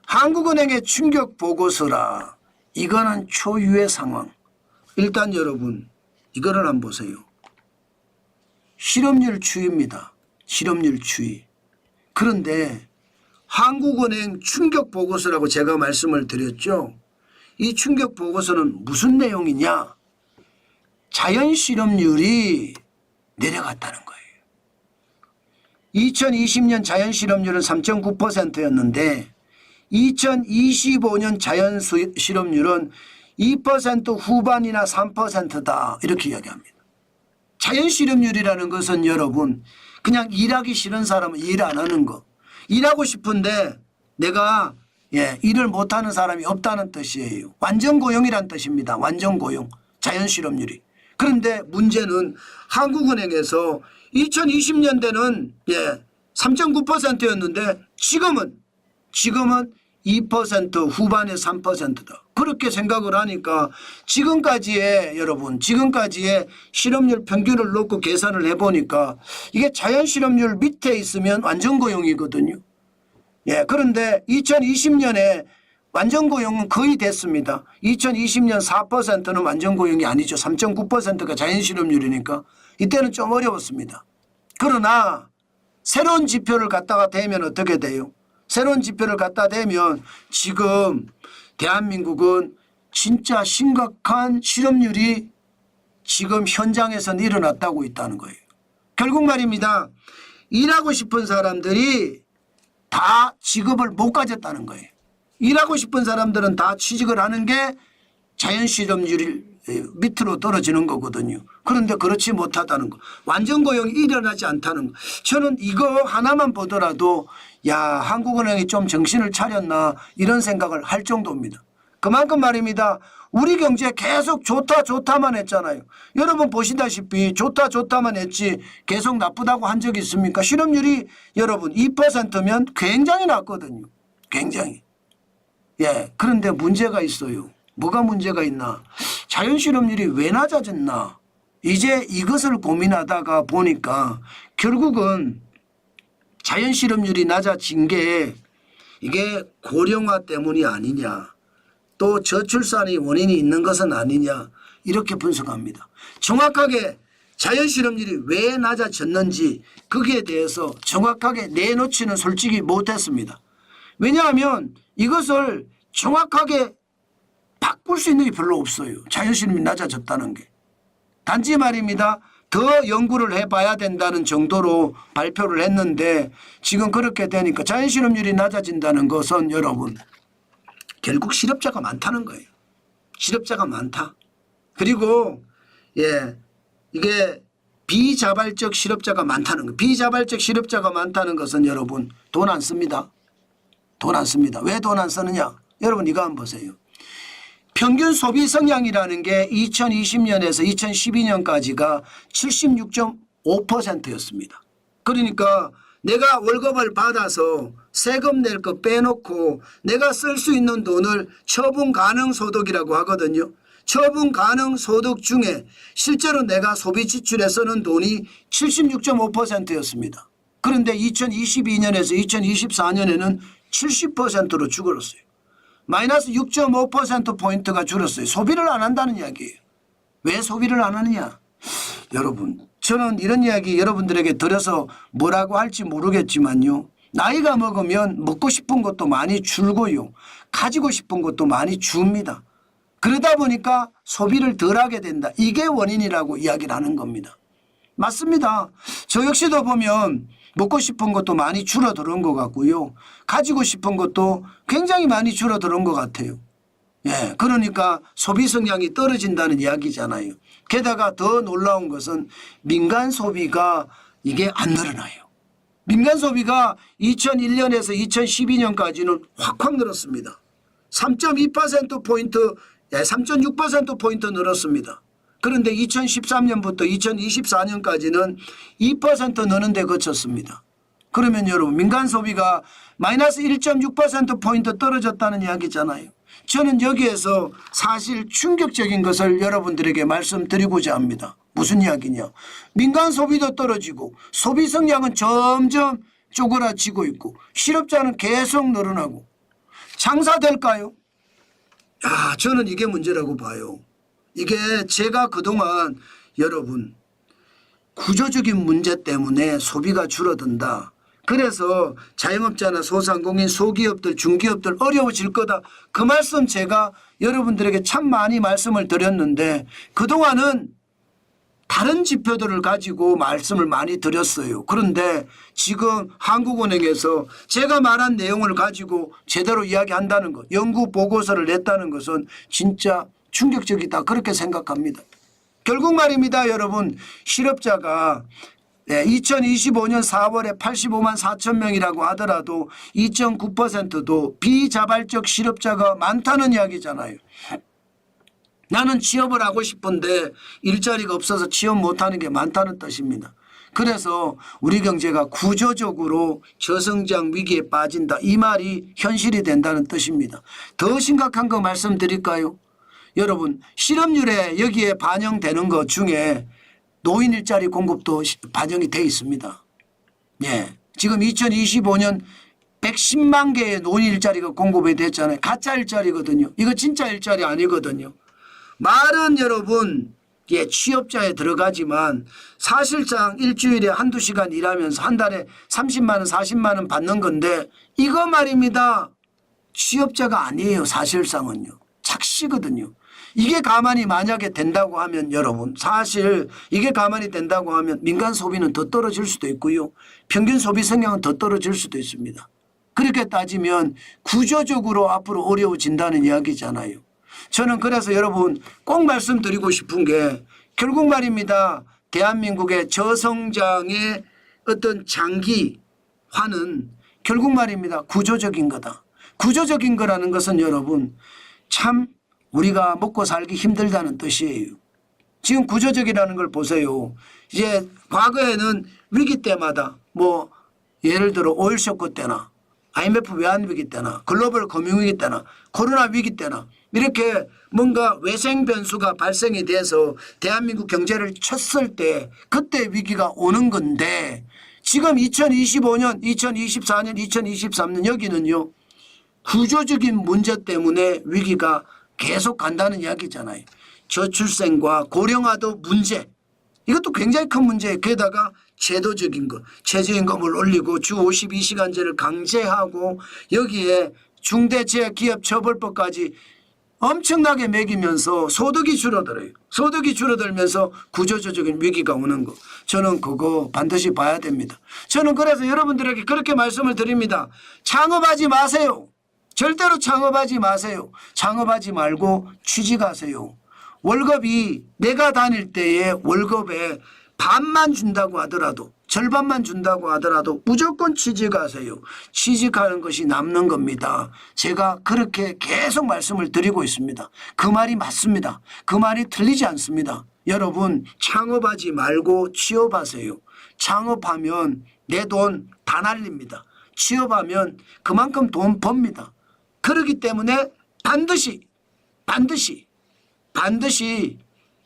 한국은행의 충격 보고서라. 이거는 초유의 상황. 일단 여러분 이거를 한번 보세요. 실업률 추이입니다. 실업률 추이. 그런데 한국은행 충격 보고서라고 제가 말씀을 드렸죠. 이 충격 보고서는 무슨 내용이냐. 자연 실업률이 내려갔다는 거예요. 2020년 자연 실업률은 3.9%였는데 2025년 자연 실업률은 2% 후반이나 3%다 이렇게 이야기합니다. 자연 실업률이라는 것은 여러분 그냥 일하기 싫은 사람은 일 안 하는 거. 일하고 싶은데 내가 일을 못하는 사람이 없다는 뜻이에요. 완전 고용이란 뜻입니다. 완전 고용. 자연 실업률이. 그런데 문제는 한국은행에서 2020년대는 3.9%였는데 지금은 2% 후반에 3%다. 그렇게 생각을 하니까 지금까지의 여러분 지금까지의 실업률 평균을 놓고 계산을 해보니까 이게 자연 실업률 밑에 있으면 완전 고용이거든요. 그런데 2020년에 완전 고용은 거의 됐습니다. 2020년 4%는 완전 고용이 아니죠. 3.9%가 자연 실업률이니까 이때는 좀 어려웠습니다. 그러나 새로운 지표를 갖다가 대면 어떻게 돼요? 새로운 지표를 갖다 대면 지금 대한민국은 진짜 심각한 실업률이 지금 현장에서는 일어났다고 있다는 거예요. 결국 말입니다. 일하고 싶은 사람들이 다 직업을 못 가졌다는 거예요. 일하고 싶은 사람들은 다 취직을 하는 게 자연 실업률이 밑으로 떨어지는 거거든요. 그런데 그렇지 못하다는 거. 완전 고용이 일어나지 않다는 거. 저는 이거 하나만 보더라도 한국은행이 좀 정신을 차렸나 이런 생각을 할 정도입니다. 그만큼 말입니다. 우리 경제 계속 좋다만 했잖아요. 여러분 보시다시피 좋다만 했지 계속 나쁘다고 한 적이 있습니까? 실업률이 여러분 2%면 굉장히 낮거든요. 굉장히. 그런데 문제가 있어요. 뭐가 문제가 있나? 자연 실업률이 왜 낮아졌나? 이제 이것을 고민하다가 보니까 결국은 자연 실업률이 낮아진 게 이게 고령화 때문이 아니냐. 또 저출산의 원인이 있는 것은 아니냐. 이렇게 분석합니다. 정확하게 자연 실업률이 왜 낮아졌는지 거기에 대해서 정확하게 내놓지는 솔직히 못했습니다. 왜냐하면 이것을 정확하게 바꿀 수 있는 게 별로 없어요. 자연 실업률이 낮아졌다는 게. 단지 말입니다. 더 연구를 해봐야 된다는 정도로 발표를 했는데 지금 그렇게 되니까 자연 실업률이 낮아진다는 것은 여러분 결국 실업자가 많다는 거예요. 실업자가 많다. 그리고 이게 비자발적 실업자가 많다는 거. 비자발적 실업자가 많다는 것은 여러분 돈 안 씁니다. 돈 안 씁니다. 왜 돈 안 쓰느냐? 여러분 이거 한번 보세요. 평균 소비 성향이라는 게 2020년에서 2012년까지가 76.5%였습니다. 그러니까 내가 월급을 받아서 세금 낼 거 빼놓고 내가 쓸 수 있는 돈을 처분 가능 소득이라고 하거든요. 처분 가능 소득 중에 실제로 내가 소비 지출에 쓰는 돈이 76.5%였습니다. 그런데 2022년에서 2024년에는 70%로 줄었어요. 마이너스 6.5%포인트가 줄었어요. 소비를 안 한다는 이야기예요. 왜 소비를 안 하느냐? 여러분 저는 이런 이야기 여러분들에게 들어서 뭐라고 할지 모르겠지만요. 나이가 먹으면 먹고 싶은 것도 많이 줄고요. 가지고 싶은 것도 많이 줍니다. 그러다 보니까 소비를 덜 하게 된다. 이게 원인이라고 이야기를 하는 겁니다. 맞습니다. 저 역시도 보면 먹고 싶은 것도 많이 줄어드는 것 같고요. 가지고 싶은 것도 굉장히 많이 줄어드는 것 같아요. 그러니까 소비 성향이 떨어진다는 이야기잖아요. 게다가 더 놀라운 것은 민간 소비가 이게 안 늘어나요. 민간 소비가 2001년에서 2012년까지는 확 늘었습니다. 3.2%포인트, 3.6%포인트 늘었습니다. 그런데 2013년부터 2024년까지는 2% 느는 데 그쳤습니다. 그러면 여러분 민간 소비가 마이너스 1.6%포인트 떨어졌다는 이야기잖아요. 저는 여기에서 사실 충격적인 것을 여러분들에게 말씀드리고자 합니다. 무슨 이야기냐. 민간 소비도 떨어지고 소비 성향은 점점 쪼그라지고 있고 실업자는 계속 늘어나고 장사될까요? 야, 저는 이게 문제라고 봐요. 이게 제가 그동안 여러분 구조적인 문제 때문에 소비가 줄어든다. 그래서 자영업자나 소상공인, 소기업들, 중기업들 어려워질 거다. 그 말씀 제가 여러분들에게 참 많이 말씀을 드렸는데 그동안은 다른 지표들을 가지고 말씀을 많이 드렸어요. 그런데 지금 한국은행에서 제가 말한 내용을 가지고 제대로 이야기한다는 것, 연구 보고서를 냈다는 것은 진짜 충격적이다. 그렇게 생각합니다. 결국 말입니다. 여러분 실업자가 2025년 4월에 85만 4천 명이라고 하더라도 2.9%도 비자발적 실업자가 많다는 이야기잖아요. 나는 취업을 하고 싶은데 일자리가 없어서 취업 못하는 게 많다는 뜻입니다. 그래서 우리 경제가 구조적으로 저성장 위기에 빠진다. 이 말이 현실이 된다는 뜻입니다. 더 심각한 거 말씀드릴까요? 여러분 실업률에 여기에 반영되는 것 중에 노인 일자리 공급도 반영이 돼 있습니다. 예, 지금 2025년 110만 개의 노인 일자리가 공급이 됐잖아요. 가짜 일자리거든요. 이거 진짜 일자리 아니거든요. 말은 여러분 취업자에 들어가지만 사실상 일주일에 한두 시간 일하면서 한 달에 30만 원 40만 원 받는 건데 이거 말입니다. 취업자가 아니에요. 사실상은요. 착시거든요. 이게 가만히 만약에 된다고 하면 여러분 사실 이게 가만히 된다고 하면 민간 소비는 더 떨어질 수도 있고요. 평균 소비 성향은 더 떨어질 수도 있습니다. 그렇게 따지면 구조적으로 앞으로 어려워진다는 이야기잖아요. 저는 그래서 여러분 꼭 말씀드리고 싶은 게 결국 말입니다. 대한민국의 저성장의 어떤 장기화는 결국 말입니다. 구조적인 거다. 구조적인 거라는 것은 여러분 참 우리가 먹고 살기 힘들다는 뜻이에요. 지금 구조적이라는 걸 보세요. 이제 과거에는 위기 때마다 뭐 예를 들어 오일 쇼크 때나 IMF 외환 위기 때나 글로벌 금융 위기 때나 코로나 위기 때나 이렇게 뭔가 외생 변수가 발생이 돼서 대한민국 경제를 쳤을 때 그때 위기가 오는 건데 지금 2025년, 2024년, 2023년 여기는요. 구조적인 문제 때문에 위기가 계속 간다는 이야기잖아요. 저출생과 고령화도 문제. 이것도 굉장히 큰 문제예요. 게다가 제도적인 것, 최저임금을 올리고 주 52시간제를 강제하고 여기에 중대재해기업처벌법까지 엄청나게 매기면서 소득이 줄어들어요. 소득이 줄어들면서 구조적인 위기가 오는 거. 저는 그거 반드시 봐야 됩니다. 저는 그래서 여러분들에게 그렇게 말씀을 드립니다. 창업하지 마세요. 절대로 창업하지 마세요. 창업하지 말고 취직하세요. 월급이 내가 다닐 때의 월급에 반만 준다고 하더라도 절반만 준다고 하더라도 무조건 취직하세요. 취직하는 것이 남는 겁니다. 제가 그렇게 계속 말씀을 드리고 있습니다. 그 말이 맞습니다. 그 말이 틀리지 않습니다. 여러분 창업하지 말고 취업하세요. 창업하면 내 돈 다 날립니다. 취업하면 그만큼 돈 법니다. 그렇기 때문에 반드시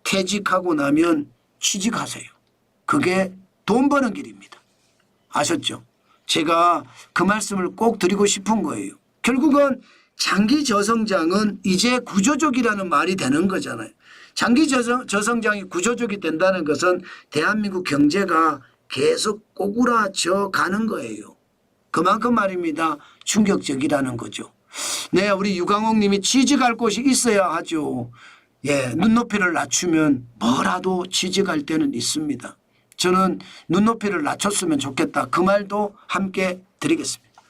퇴직하고 나면 취직하세요. 그게 돈 버는 길입니다. 아셨죠? 제가 그 말씀을 꼭 드리고 싶은 거예요. 결국은 장기 저성장은 이제 구조적이라는 말이 되는 거잖아요. 장기 저성장이 구조적이 된다는 것은 대한민국 경제가 계속 꼬꾸라져 가는 거예요. 그만큼 말입니다. 충격적이라는 거죠. 네, 우리 유강옥 님이 취직할 곳이 있어야 하죠. 예, 눈높이를 낮추면 뭐라도 취직할 때는 있습니다. 저는 눈높이를 낮췄으면 좋겠다. 그 말도 함께 드리겠습니다.